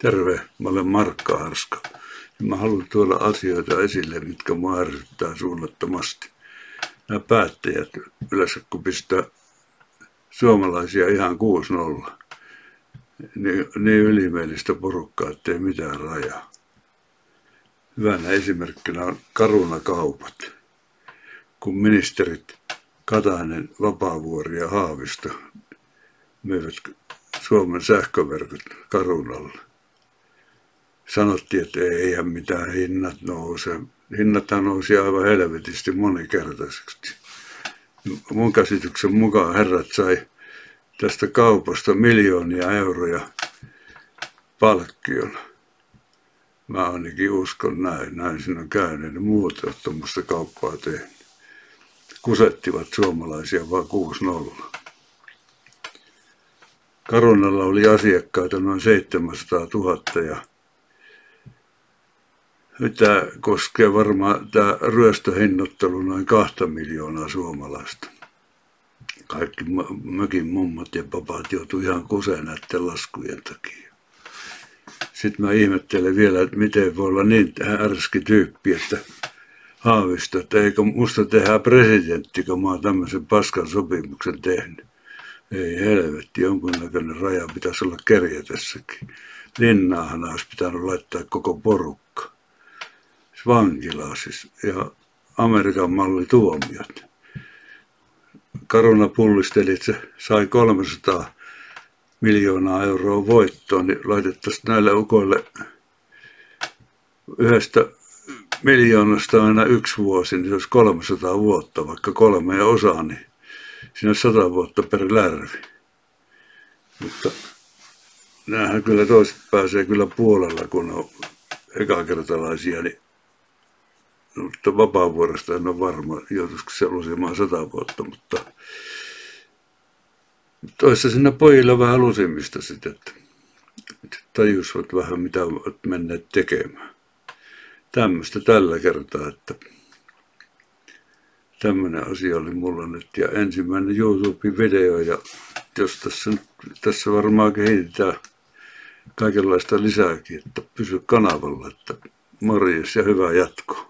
Terve, mä olen Markka Harska. Mä haluan tuoda asioita esille, mitkä mua ärsyttää suunnattomasti. Nämä päättäjät yleensä, kun pistää suomalaisia ihan 6-0, niin ylimielistä porukkaa, ettei mitään rajaa. Hyvänä esimerkkinä on Caruna-kaupat. Kun ministerit Katainen, Vapaavuori ja Haavisto myivät Suomen sähköverkot Carunalle. Sanottiin, että eihän mitään hinnat nouse. Hinnathan nousi aivan helvetisti monikertaiseksi. Mun käsityksen mukaan herrat sai tästä kaupasta miljoonia euroja palkkiona. Mä ainakin uskon näin siinä on käynyt. Muut ovat tuommoista kauppaa tehnyt. Kusettivat suomalaisia vaan 6-0. Carunalla oli asiakkaita noin 700 000 ja tämä koskee varmaan tämä ryöstöhinnoittelu noin 2 miljoonaa suomalaista. Kaikki mökin mummot ja papat joutui ihan kuseen näiden laskujen takia. Sitten mä ihmettelen vielä, että miten voi olla niin härski tyyppi, että Haavisto, että eikö musta tehdä presidentti, kun mä oon tämmöisen paskan sopimuksen tehnyt. Ei helvetti, jonkunnäköinen raja pitäisi olla kerjätessäkin. Linnaahan olisi pitänyt laittaa koko porukka. Vankilaa siis ja Amerikan malli tuomiot. Caruna pullisteli, että se sai 300 miljoonaa euroa voittoa, niin laitettaisiin näille ukoille 1 miljoonasta aina 1 vuosi, niin se olisi 300 vuotta, vaikka 3 osaa, niin siinä on 100 vuotta per lärvi. Mutta näähän kyllä toiset pääsee kyllä puolella, kun on ekakertalaisia, niin mutta Vapaavuoresta en ole varma, joutuisiko se lusimaan 100 vuotta, mutta toissa siinä pojilla vähän lusimista sitten, että tajusivat vähän mitä ovat menneet tekemään. Tämmöistä tällä kertaa, että tämmöinen asia oli mulla nyt ja ensimmäinen YouTube-video ja jos tässä varmaan kehitetään kaikenlaista lisääkin, että pysy kanavalla, että morjes ja hyvää jatkoa.